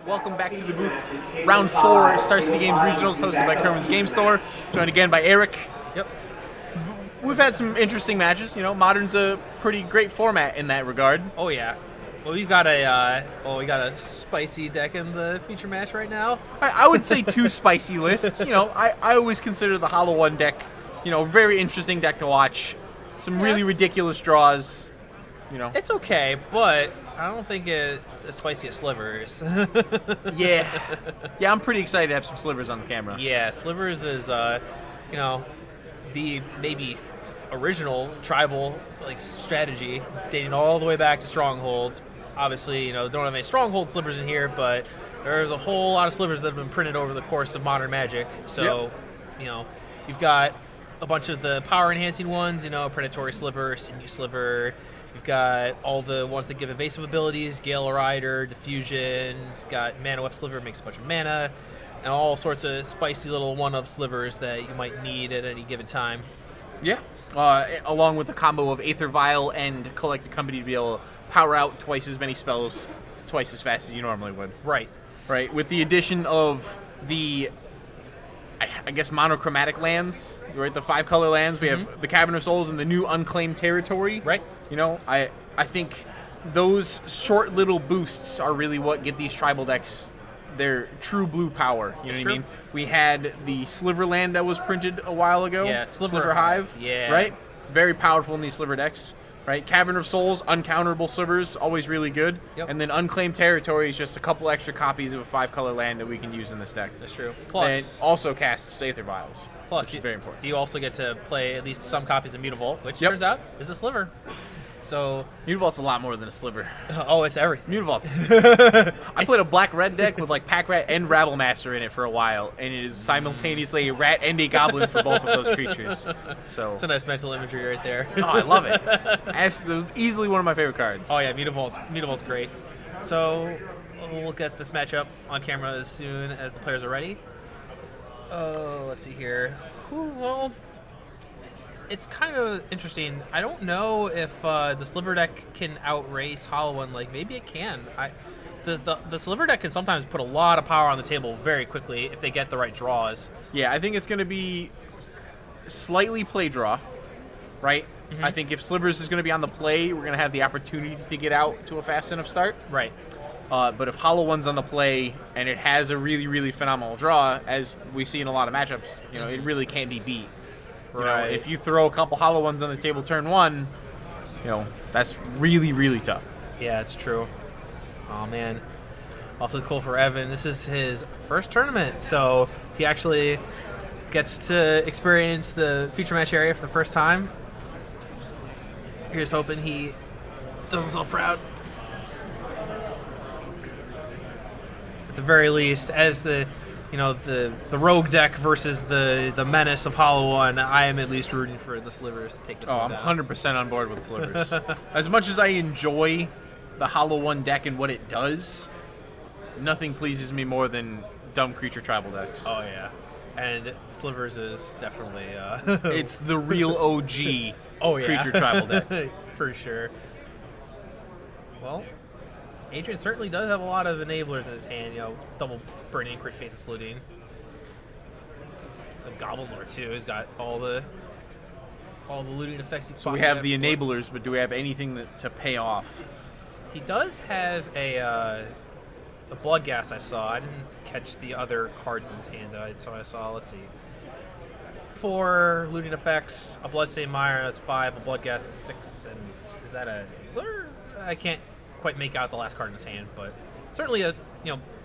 Welcome back to the booth. Round 4 at Star City Games Regionals, hosted by Kirwan's Game Store. Joined again by Eric. Yep. We've had some interesting matches. You know, Modern's a pretty great format in that regard. Oh yeah. Well, we got a spicy deck in the feature match right now. I would say 2 spicy lists. You know, I always consider the Hollow One deck, you know, a very interesting deck to watch. Some really ridiculous draws. You know, it's okay, but I don't think it's as spicy as Slivers. Yeah, I'm pretty excited to have some Slivers on the camera. Yeah, Slivers is, you know, the maybe original tribal strategy dating all the way back to Strongholds. Obviously, you know, don't have any Stronghold Slivers in here, but there's a whole lot of Slivers that have been printed over the course of Modern Magic. So, you know, you've got a bunch of the power enhancing ones, you know, Predatory Sliver, Sinew Sliver. You've got all the ones that give evasive abilities, Gale Rider, Diffusion. You've got Mana Weft Sliver, makes a bunch of mana, and all sorts of spicy little one-of slivers that you might need at any given time. Yeah. Along with the combo of Aether Vial and Collected Company to be able to power out twice as many spells twice as fast as you normally would. Right. Right. With the addition of the, I guess, monochromatic lands, right? The 5-color lands. We have the Cavern of Souls and the new Unclaimed Territory. Right. You know, I think those short little boosts are really what get these tribal decks their true blue power. You know what I mean? We had the Sliver land that was printed a while ago. Yeah, Sliver Hive. Yeah. Right? Very powerful in these Sliver decks. Right? Cavern of Souls, uncounterable Slivers, always really good. Yep. And then Unclaimed Territory is just a couple extra copies of a 5-color land that we can use in this deck. That's true. Plus, and it also casts Aether Vials. Plus, which is very important. You also get to play at least some copies of Mutavault, which turns out is a Sliver. So Mutavault's a lot more than a Sliver. Oh, it's everything. Mutavault's. I played a black-red deck with like Pack Rat and Rabble Master in it for a while, and it is simultaneously a rat and a goblin for both of those creatures. So it's a nice mental imagery right there. Oh, I love it. Absolutely, easily one of my favorite cards. Oh yeah, Mutavault's great. So we'll look at this matchup on camera as soon as the players are ready. Let's see here. Well, it's kind of interesting. I don't know if the Sliver deck can outrace Hollow One. Like, maybe it can. The Sliver deck can sometimes put a lot of power on the table very quickly if they get the right draws. Yeah, I think it's going to be slightly play draw, right? I think if Slivers is going to be on the play, we're going to have the opportunity to get out to a fast enough start. Right. But if Hollow One's on the play and it has a really, really phenomenal draw, as we see in a lot of matchups, you know, it really can't be beat. You know, if you throw a couple Hollow Ones on the table turn 1, you know, that's really, really tough. Yeah, it's true. Oh, man. Also cool for Evan. This is his first tournament, so he actually gets to experience the feature match area for the first time. Here's hoping he does himself proud. At the very least, as the rogue deck versus the menace of Hollow One, I am at least rooting for the Slivers to take this one down. I'm 100% on board with Slivers. As much as I enjoy the Hollow One deck and what it does, nothing pleases me more than dumb creature tribal decks. Oh, yeah. And Slivers is definitely... it's the real OG creature tribal deck. For sure. Well, Adrian certainly does have a lot of enablers in his hand, you know, double burning, crit faith, saluting. The Goblin Lord too. He's got all the looting effects. So we have the enablers, but do we have anything to pay off? He does have a Bloodghast. I saw. I didn't catch the other cards in his hand. So I saw. Let's see. 4 looting effects. A Bloodstained Mire has 5. A Bloodghast is 6. And is that a? I can't quite make out the last card in his hand, but certainly a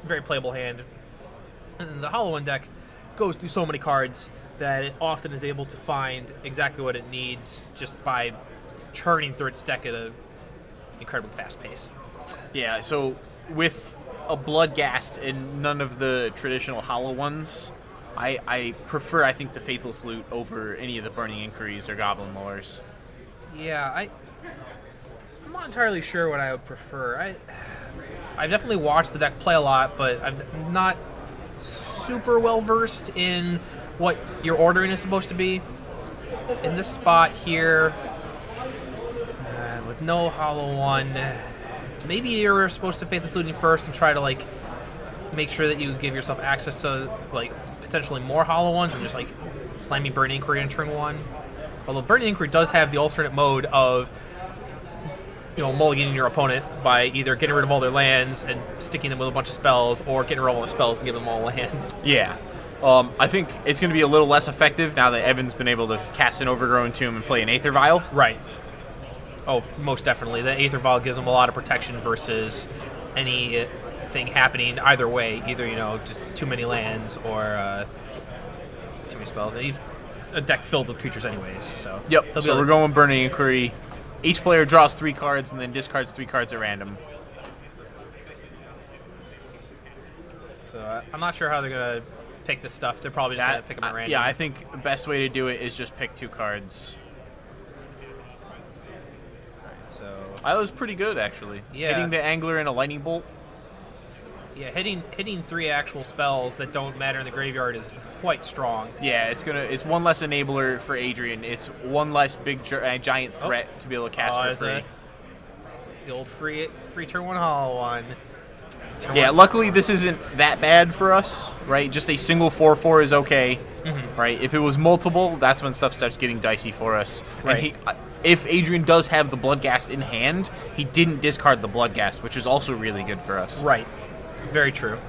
very playable hand. And the Hollow One deck goes through so many cards that it often is able to find exactly what it needs just by churning through its deck at an incredibly fast pace. Yeah, so with a Bloodghast and none of the traditional Hollow Ones, I prefer, I think, the Faithless Loot over any of the Burning Inquiries or Goblin Lores. Yeah, I'm not entirely sure what I would prefer. I've definitely watched the deck play a lot, but I'm not super well versed in what your ordering is supposed to be. In this spot here, with no Hollow One, maybe you're supposed to Faithless Looting first and try to make sure that you give yourself access to like potentially more hollow ones, and just like slamming Burning Inquiry in turn 1. Although Burning Inquiry does have the alternate mode of mulliganing your opponent by either getting rid of all their lands and sticking them with a bunch of spells, or getting rid of all the spells and give them all lands. Yeah. I think it's going to be a little less effective now that Evan's been able to cast an Overgrown Tomb and play an Aether Vial. Right. Oh, most definitely. The Aether Vial gives them a lot of protection versus anything happening either way. Either, just too many lands or too many spells. And a deck filled with creatures anyways. So Yep. So we're going Burning Inquiry. Each player draws 3 cards and then discards 3 cards at random. So I'm not sure how they're going to pick this stuff. They're probably just going to pick them at random. Yeah, I think the best way to do it is just pick 2 cards. So that was pretty good, actually. Yeah. Hitting the Angler and a Lightning Bolt. Yeah, hitting 3 actual spells that don't matter in the graveyard is quite strong. Yeah, it's 1 less enabler for Adrian. It's 1 less big giant threat to be able to cast for free. The old free turn 1 hollow one. Luckily this isn't that bad for us, right? Just a single 4/4 is okay, right? If it was multiple, that's when stuff starts getting dicey for us. Right. And if Adrian does have the Bloodghast in hand, he didn't discard the Bloodghast, which is also really good for us. Right. Very true.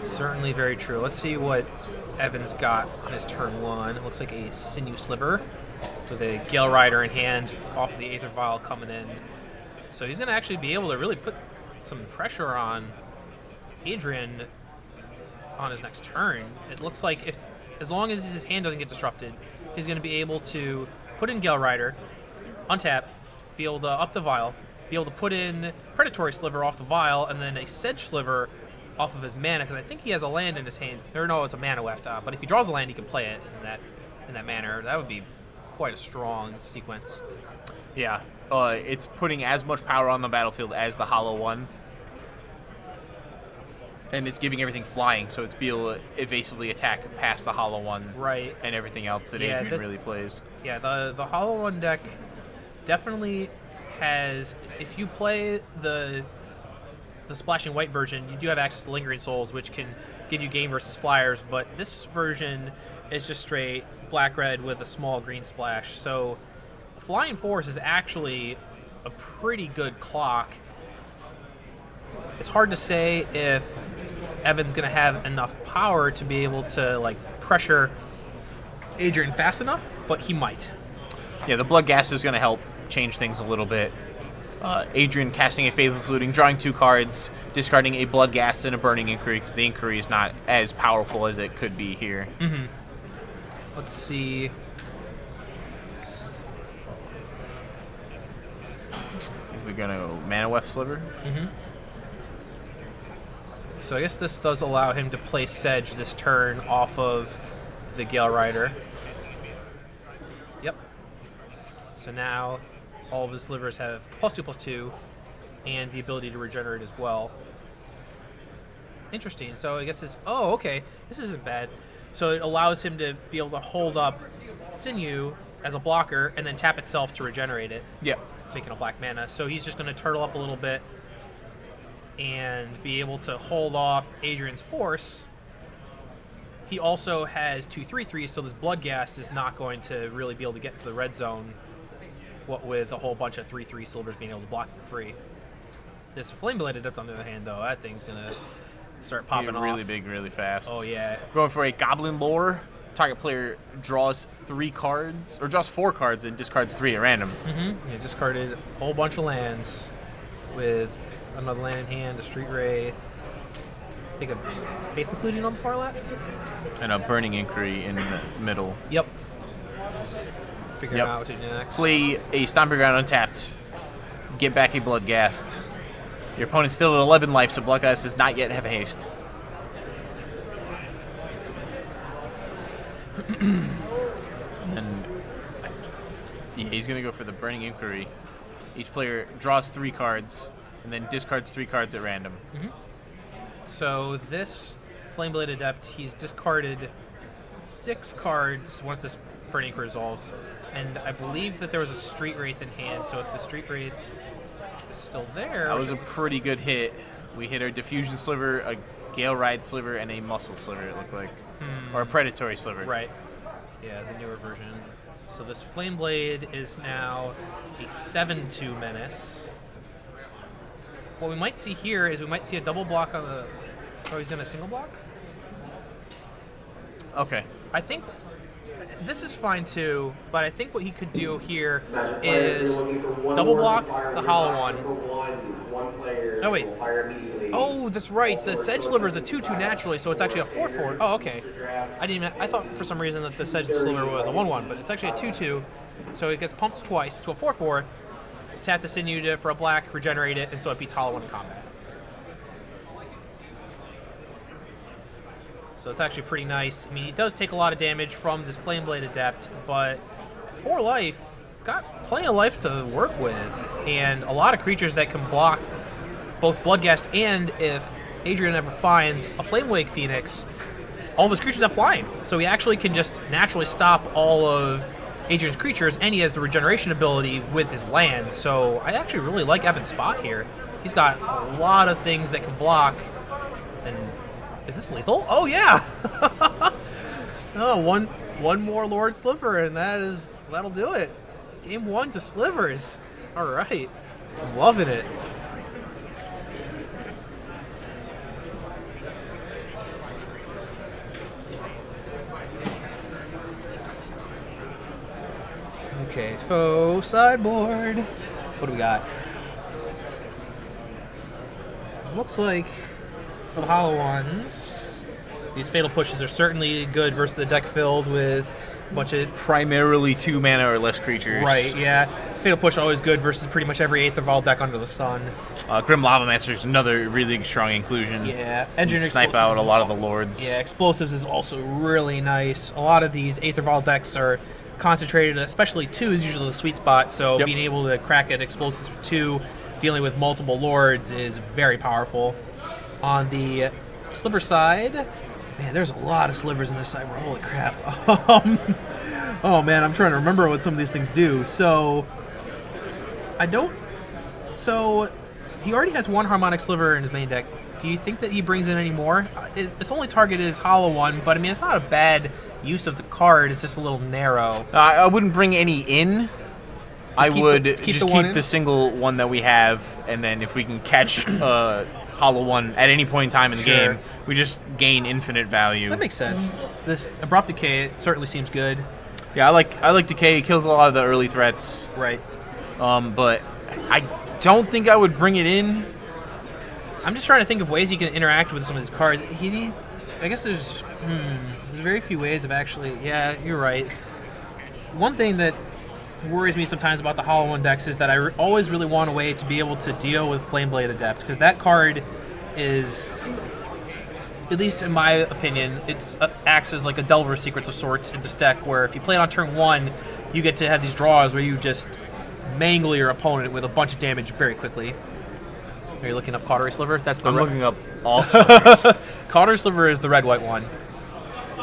Certainly very true. Let's see what Evan's got on his turn 1. It looks like a Sinew Sliver with a Gale Rider in hand off of the Aether Vial coming in. So he's going to actually be able to really put some pressure on Adrian on his next turn. It looks like as long as his hand doesn't get disrupted, he's going to be able to put in Gale Rider, untap, be able to up the Vial, be able to put in Predatory Sliver off the Vial, and then a Sedge Sliver off of his mana, because I think he has a land in his hand. Or no, it's a mana weft. But if he draws a land, he can play it in that manner. That would be quite a strong sequence. Yeah, it's putting as much power on the battlefield as the Hollow One, and it's giving everything flying, so it's be able to evasively attack past the Hollow One, right, and everything else that Adrian really plays. Yeah, the Hollow One deck definitely has. If you play the Splashing White version, you do have access to Lingering Souls, which can give you game versus flyers, but this version is just straight black-red with a small green splash. So Flying Force is actually a pretty good clock. It's hard to say if Evan's going to have enough power to be able to pressure Adrian fast enough, but he might. Yeah, the Bloodghast is going to help change things a little bit. Adrian casting a Faithless Looting, drawing 2 cards, discarding a Bloodghast and a Burning Inquiry, because the Inquiry is not as powerful as it could be here. Mm-hmm. Let's see. We're going to Mana Weft Sliver. Mm-hmm. So I guess this does allow him to play Sedge this turn off of the Gale Rider. Yep. So now all of his slivers have +2/+2 and the ability to regenerate as well. Interesting. So I guess it's... Oh, okay. This isn't bad. So it allows him to be able to hold up Sinew as a blocker and then tap itself to regenerate it. Yep. Making a black mana. So he's just going to turtle up a little bit and be able to hold off Adrian's Force. He also has 2 3/3s, so this Bloodghast is not going to really be able to get into the red zone, what with a whole bunch of 3/3 Slivers being able to block it free. This Flame-Bladed Adept, on the other hand, though, that thing's going to start popping off. Really big, really fast. Oh, yeah. Going for a Goblin Lore. Target player draws 3 cards, or draws 4 cards and discards 3 at random. Mm-hmm. He discarded a whole bunch of lands with another land in hand, a Street Wraith, I think a Faithless Looting on the far left, and a Burning Inquiry in the middle. Yep. Figuring out what to do next. Play a Stomping Ground untapped. Get back a Bloodghast. Your opponent's still at 11 life, so Bloodghast does not yet have haste. And yeah, he's going to go for the Burning Inquiry. Each player draws 3 cards and then discards 3 cards at random. Mm-hmm. So this Flame-Bladed Adept, he's discarded 6 cards once this Burning Inquiry resolves. And I believe that there was a Street Wraith in hand, so if the Street Wraith is still there... That was a pretty good hit. We hit our Diffusion Sliver, a Gale Ride Sliver and a Muscle Sliver, it looked like. Or a Predatory Sliver. Right. Yeah, the newer version. So this Flame Blade is now a 7-2 Menace. What we might see here is we might see a double block on the... Oh, he's in a single block? Okay. I think this is fine too, but I think what he could do here is double block the hollow one. Oh, wait. Oh, that's right. The Sedge Sliver is a 2-2 naturally, so it's actually a 4-4. Oh, okay. I thought for some reason that the Sedge Sliver was a 1-1, but it's actually a 2-2. So it gets pumped twice to a 4-4. Tap the Sinew for a black, regenerate it, and so it beats hollow one in combat. So it's actually pretty nice. I mean, he does take a lot of damage from this Flame Blade Adept, but 4 life, it's got plenty of life to work with, and a lot of creatures that can block both Bloodghast and, if Adrian ever finds a Flame Wake Phoenix, all of his creatures have flying. So he actually can just naturally stop all of Adrian's creatures, and he has the regeneration ability with his lands. So I actually really like Evan's spot here. He's got a lot of things that can block, and is this lethal? Oh, yeah! Oh, one more Lord Sliver, and that'll do it. Game 1 to Slivers. All right. I'm loving it. Okay, so sideboard. What do we got? Looks like for the hollow ones, these Fatal Pushes are certainly good versus the deck filled with a bunch of... Primarily 2 mana or less creatures. Right, yeah. Fatal Push always good versus pretty much every Aether Vault deck under the sun. Grim Lava Master is another really strong inclusion. Yeah. Snipe out a lot of the Lords. Yeah, Explosives is also really nice. A lot of these Aether Vault decks are concentrated, especially 2 is usually the sweet spot, so being able to crack at Explosives for 2, dealing with multiple Lords, is very powerful. On the Sliver side, man, there's a lot of Slivers in this side. Holy crap. Oh man, I'm trying to remember what some of these things do. So he already has 1 Harmonic Sliver in his main deck. Do you think that he brings in any more? Its only target is Hollow One, but I mean, it's not a bad use of the card. It's just a little narrow. I wouldn't bring any in. I would just keep the single one that we have, and then if we can catch Hollow One at any point in time in the game, we just gain infinite value. That makes sense. This Abrupt Decay certainly seems good. Yeah, I like Decay. It kills a lot of the early threats. Right. But I don't think I would bring it in. I'm just trying to think of ways you can interact with some of these cards. I guess there's very few ways of actually... Yeah, you're right. One thing that worries me sometimes about the Hollow One decks is that I always really want a way to be able to deal with Flameblade Adept, because that card is, at least in my opinion, it acts as like a Delver Secrets of sorts in this deck, where if you play it on turn 1, you get to have these draws where you just mangle your opponent with a bunch of damage very quickly. Are you looking up Cautery Sliver? That's the I'm looking up all slivers. Cautery Sliver is the red-white one.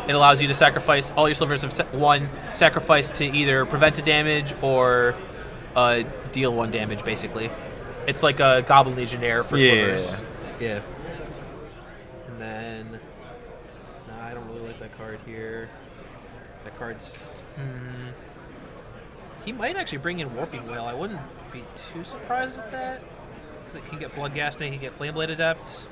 It allows you to sacrifice all your slivers of 1, sacrifice to either prevent a damage or deal 1 damage, basically. It's like a Goblin Legionnaire for slivers. Yeah. And then... Nah, I don't really like that card here. That card's... He might actually bring in Warping Whale. I wouldn't be too surprised at that, because it can get Bloodghast and it can get Flameblade Adept.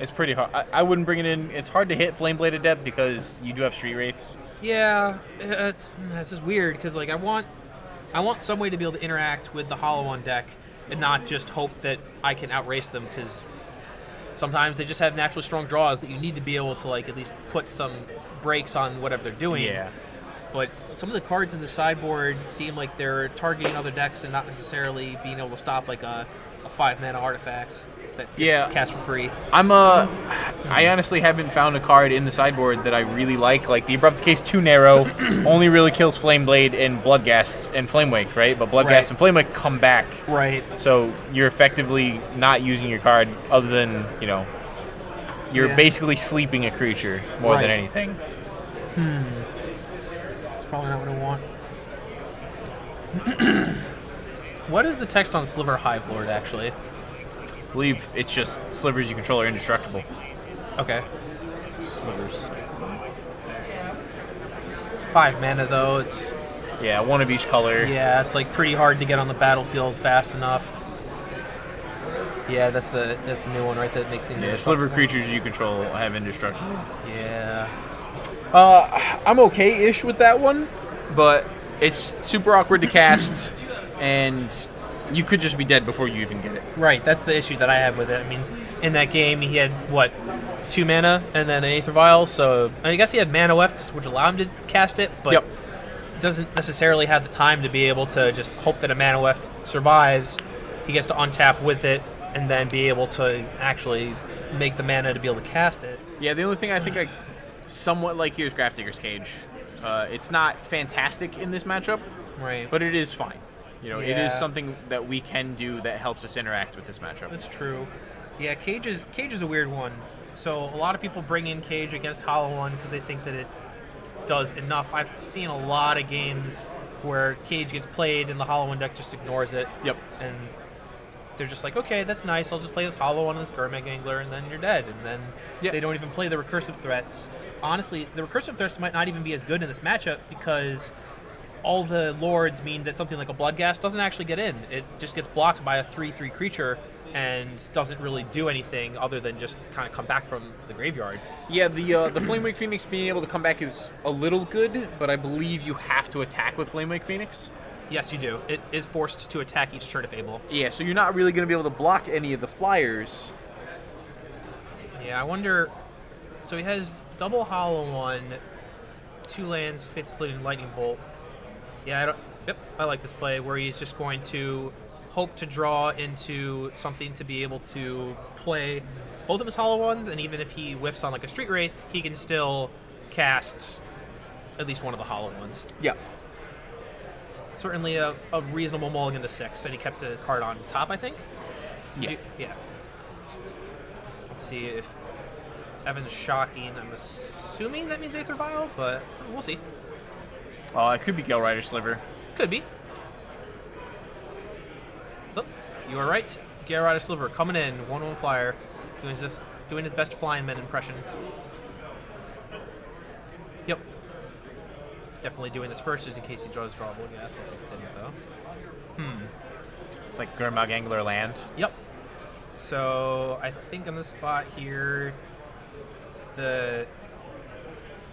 It's pretty hard. I wouldn't bring it in. It's hard to hit Flameblade Adept because you do have street rates. Yeah, it's just weird because like I want some way to be able to interact with the Hollow One deck and not just hope that I can outrace them, because sometimes they just have naturally strong draws that you need to be able to like at least put some brakes on whatever they're doing. Yeah. But some of the cards in the sideboard seem like they're targeting other decks and not necessarily being able to stop like a 5-mana artifact that cast for free. I honestly haven't found a card in the sideboard that I really like. Like the Abrupt Decay's too narrow, only really kills Flameblade and Bloodghast and Flamewake, right? But Bloodghast and Flamewake come back. Right. So you're effectively not using your card other than, you're basically sleeping a creature more than anything. That's probably not what I want. What is the text on Sliver Hive Lord, actually? believe it's just Slivers you control are indestructible. Okay. Slivers. It's 5 mana though. It's Yeah, one of each color. yeah, it's like pretty hard to get on the battlefield fast enough. Yeah, that's the new one, right? That makes things. Yeah, Sliver creatures you control have indestructible. Yeah. I'm okay-ish with that one, but it's super awkward to cast, and you could just be dead before you even get it. Right, that's the issue that I have with it. I mean, in that game, he had, what, 2 mana and then an Aether Vial, so I guess he had mana left, which allowed him to cast it, but Yep. doesn't necessarily have the time to be able to just hope that a mana left survives. He gets to untap with it and then be able to actually make the mana to be able to cast it. Yeah, the only thing I think I somewhat like here is Grafdigger's Cage. It's not fantastic in this matchup, Right. but it is fine. You know, it Yeah. is something that we can do that helps us interact with this matchup. That's true. Yeah, Cage is a weird one. So a lot of people bring in Cage against Hollow One because they think that it does enough. I've seen a lot of games where Cage gets played and the Hollow One deck just ignores it. Yep. And they're just like, okay, that's nice. I'll just play this Hollow One and this Gurmag Angler, and then you're dead. And then Yeah. they don't even play the recursive threats. Honestly, the recursive threats might not even be as good in this matchup because all the lords mean that something like a Bloodghast doesn't actually get in. It just gets blocked by a 3/3 creature and doesn't really do anything other than just kind of come back from the graveyard. Yeah, the Flamewake Phoenix being able to come back is a little good, but I believe you have to attack with Flamewake Phoenix. Yes, you do. It is forced to attack each turn if able. Yeah, so you're not really going to be able to block any of the flyers. Yeah, I wonder. So he has double Hollow One, 2 lands, Fifth Sleeting Lightning Bolt. Yeah, I like this play where he's just going to hope to draw into something to be able to play both of his Hollow Ones, and even if he whiffs on like a Street Wraith, he can still cast at least one of the Hollow Ones. Yeah. Certainly a reasonable mulligan to 6, and he kept a card on top, I think? Yeah. Yeah. Let's see if Evan's shocking. I'm assuming that means Aether Vial, but we'll see. It could be Gale Rider Sliver. Could be. Oh, you are right. Gale Rider Sliver coming in, 1/1 flyer, doing his best flying men impression. Yep. Definitely doing this first just in case he draws drawable. Yes, looks like it didn't though. It's like Gurmag Angler land. Yep. So I think on this spot here,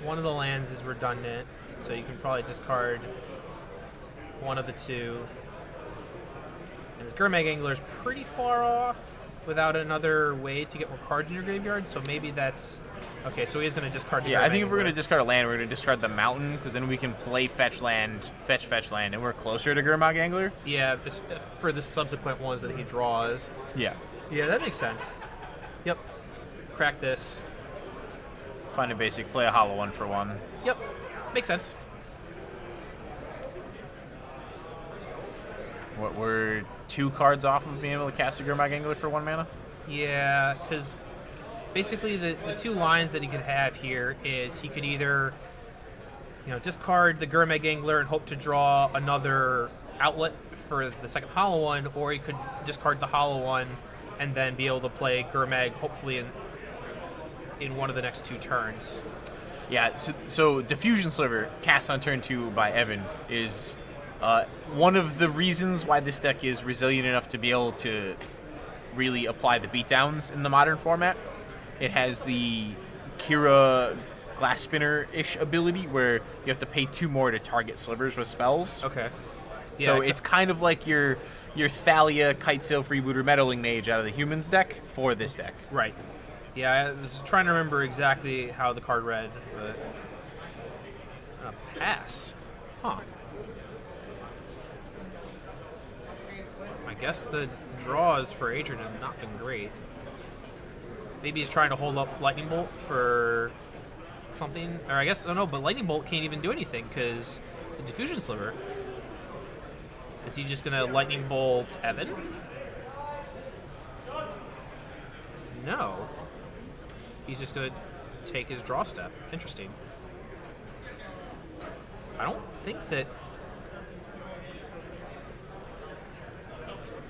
one of the lands is redundant, so you can probably discard one of the 2. And this Gurmag Angler is pretty far off without another way to get more cards in your graveyard, so maybe that's okay. So he's going to discard the Yeah, Gurmag I think if we're going to Angler. discard a land, we're going to discard the mountain, because then we can play fetch land, and we're closer to Gurmag Angler. Yeah, for the subsequent ones that he draws. Yeah. Yeah, that makes sense. Yep. Crack this. Find a basic, play a hollow one for 1. Yep. Makes sense. What, we're 2 cards off of being able to cast a Gurmag Angler for 1 mana? Yeah, because basically the 2 lines that he could have here is he could either, discard the Gurmag Angler and hope to draw another outlet for the second Hollow One, or he could discard the Hollow One and then be able to play Gurmag hopefully in one of the next 2 turns. Yeah, so Diffusion Sliver, cast on turn 2 by Evan, is one of the reasons why this deck is resilient enough to be able to really apply the beatdowns in the modern format. It has the Kira Glass Spinner-ish ability where you have to pay 2 more to target Slivers with spells. Okay. So it's kind of like your Thalia, Kitesail, Freebooter, Meddling Mage out of the Humans deck for this deck. Right. Yeah, I was trying to remember exactly how the card read, but pass. Huh. I guess the draws for Adrian have not been great. Maybe he's trying to hold up Lightning Bolt for something, or I guess, but Lightning Bolt can't even do anything because the Diffusion Sliver. Is he just gonna Lightning Bolt Evan? No. He's just gonna take his draw step. Interesting. I don't think that.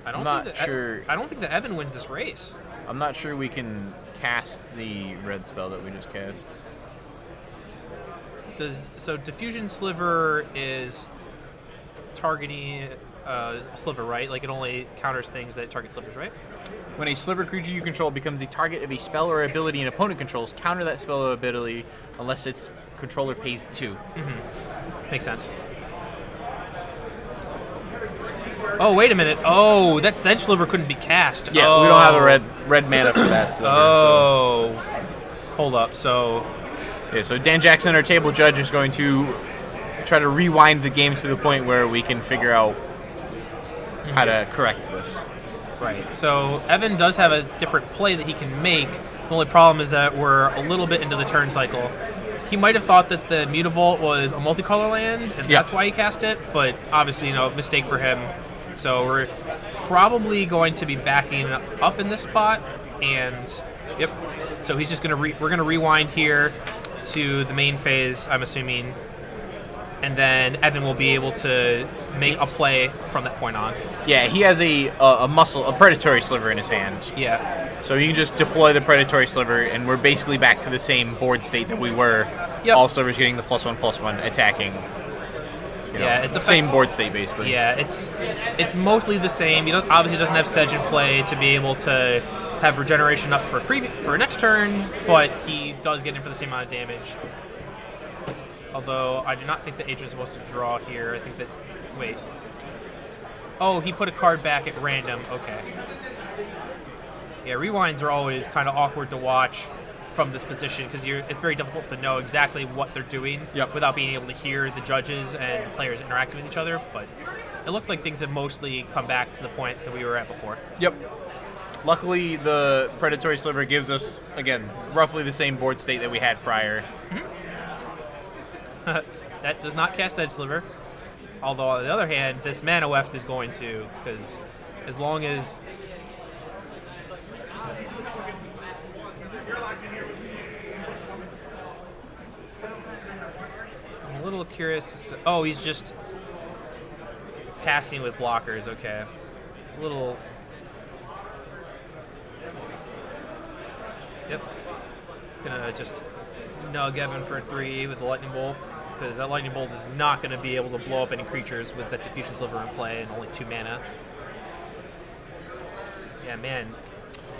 I'm not sure. I don't think that Evan wins this race. I'm not sure we can cast the red spell that we just cast. So Diffusion Sliver is targeting Sliver, right? Like it only counters things that target Slivers, right? When a Sliver creature you control becomes the target of a spell or ability an opponent controls, counter that spell or ability unless its controller pays 2. Mm-hmm. Makes sense. Oh, wait a minute. Oh, that Sedge Sliver couldn't be cast. Yeah, we don't have a red mana for that Sliver. So. Hold up. So Dan Jackson, our table judge, is going to try to rewind the game to the point where we can figure out how to correct this. Right. So Evan does have a different play that he can make. The only problem is that we're a little bit into the turn cycle. He might have thought that the Mutavault was a multicolor land, and that's why he cast it, but obviously, mistake for him. So we're probably going to be backing up in this spot, and so he's just we're gonna rewind here to the main phase, I'm assuming, and then Evan will be able to make a play from that point on. Yeah, he has a predatory sliver in his hand. Yeah. So you can just deploy the predatory sliver, and we're basically back to the same board state that we were. All slivers getting the +1/+1 attacking. It's the same board state basically. Yeah, it's mostly the same. He obviously doesn't have Sedge in play to be able to have regeneration up for next turn, but he does get in for the same amount of damage. Although I do not think that Adrian's supposed to draw here. I think that Oh, he put a card back at random. Okay. Yeah, rewinds are always kind of awkward to watch from this position because it's very difficult to know exactly what they're doing without being able to hear the judges and the players interacting with each other. But it looks like things have mostly come back to the point that we were at before. Yep. Luckily, the predatory sliver gives us, again, roughly the same board state that we had prior. Mm-hmm. That does not cast Edge Sliver. Although, on the other hand, this Mana Weft is going to, because as long as... I'm a little curious. Oh, he's just passing with blockers. Okay. A little... Yep. Gonna just nug Evan for 3 with the Lightning Bolt, because that Lightning Bolt is not going to be able to blow up any creatures with that Diffusion Sliver in play and only 2 mana. Yeah, man.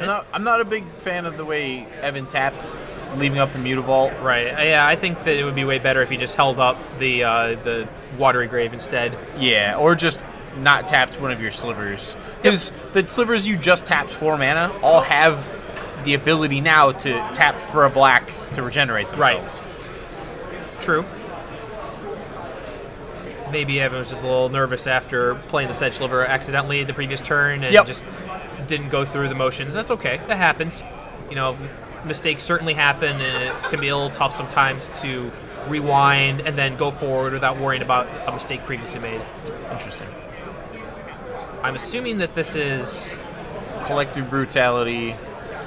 I'm not a big fan of the way Evan taps, leaving up the Mutavault. Right. Yeah, I think that it would be way better if he just held up the Watery Grave instead. Yeah, or just not tapped one of your slivers. Because the slivers you just tapped 4 mana all have the ability now to tap for a black to regenerate themselves. Right. True. Maybe Evan was just a little nervous after playing the Sedge Sliver accidentally the previous turn and just didn't go through the motions. That's okay. That happens. Mistakes certainly happen, and it can be a little tough sometimes to rewind and then go forward without worrying about a mistake previously made. Interesting. I'm assuming that this is Collective Brutality.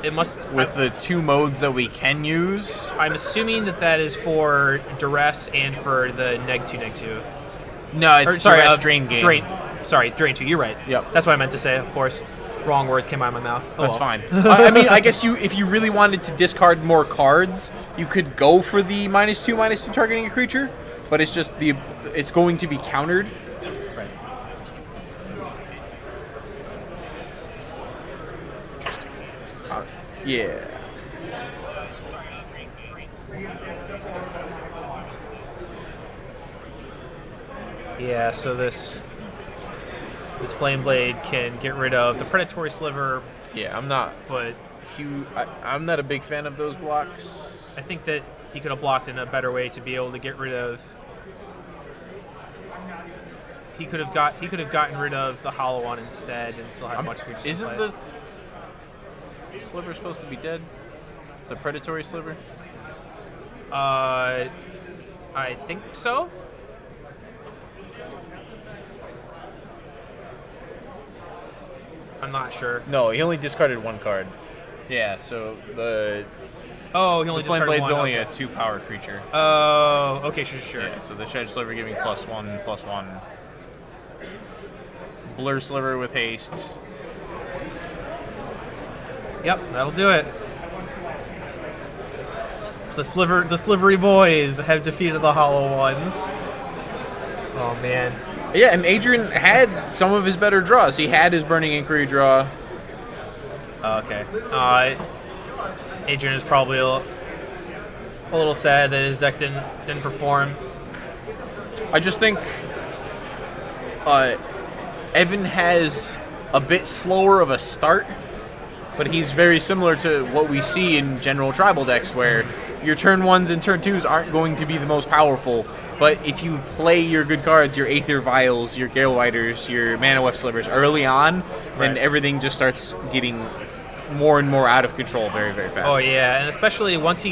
It must with the 2 modes that we can use. I'm assuming that is for Duress and for the neg 2. No, it's Duress Drain game. Drain 2. You're right. Yep. That's what I meant to say. Of course, wrong words came out of my mouth. That's fine. I mean, I guess if you really wanted to discard more cards, you could go for the -2/-2 targeting a creature, but it's just it's going to be countered. Right. Interesting. Yeah. Yeah, so this Flame Blade can get rid of the Predatory Sliver. Yeah, I'm not a big fan of those blocks. I think that he could have blocked in a better way to be able to get rid of. He could have gotten rid of the Hollow One instead and still had a bunch of creatures. Isn't the Sliver supposed to be dead? The Predatory Sliver? I think so. I'm not sure. No, he only discarded 1 card. Yeah, so he only Flame discarded Blade's 1. only a 2-power creature. Oh, okay, sure. Yeah, so the Sedge Sliver giving +1/+1. Blur Sliver with haste. Yep, that'll do it. The Slivery Boys have defeated the Hollow Ones. Oh, man. Yeah, and Adrian had some of his better draws. He had his Burning Inquiry draw. Okay. Adrian is probably a little sad that his deck didn't perform. I just think Evan has a bit slower of a start, but he's very similar to what we see in general tribal decks, where your turn 1s and turn 2s aren't going to be the most powerful, but if you play your good cards, your Aether Vials, your Gale Riders, your Mana Weft Slivers early on, then everything just starts getting more and more out of control very, very fast. Oh, yeah, and especially once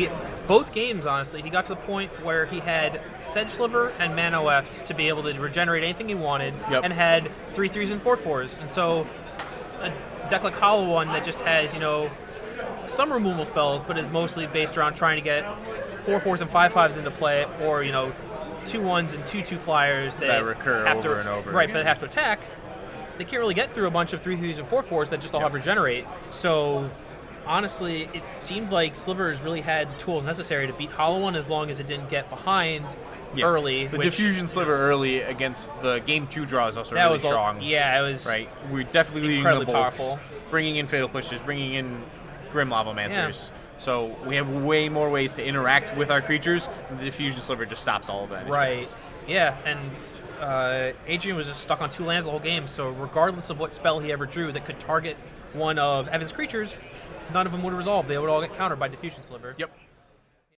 both games, honestly, he got to the point where he had Sedge Sliver and Mana Weft to be able to regenerate anything he wanted, and had 3/3s and 4/4s. And so a deck like Hollow One that just has, some removal spells, but is mostly based around trying to get 4/4s and 5/5s into play, or, 2/1s and 2/2 flyers that recur have over to, and over. Right, but have to attack. They can't really get through a bunch of 3/3s and 4/4s that just all have regenerate. So honestly, it seemed like Slivers really had the tools necessary to beat Hollow One as long as it didn't get behind early. The Diffusion Sliver early against the game 2 draw is also that really was strong. It was right. We're definitely leading the incredibly bolts, powerful. bringing in Fatal Pushes, bringing in Grim Lavomancers. So we have way more ways to interact with our creatures. The Diffusion Sliver just stops all of that. Right. Yeah, and Adrian was just stuck on 2 lands the whole game, so regardless of what spell he ever drew that could target one of Evan's creatures, none of them would resolve. They would all get countered by Diffusion Sliver. Yep.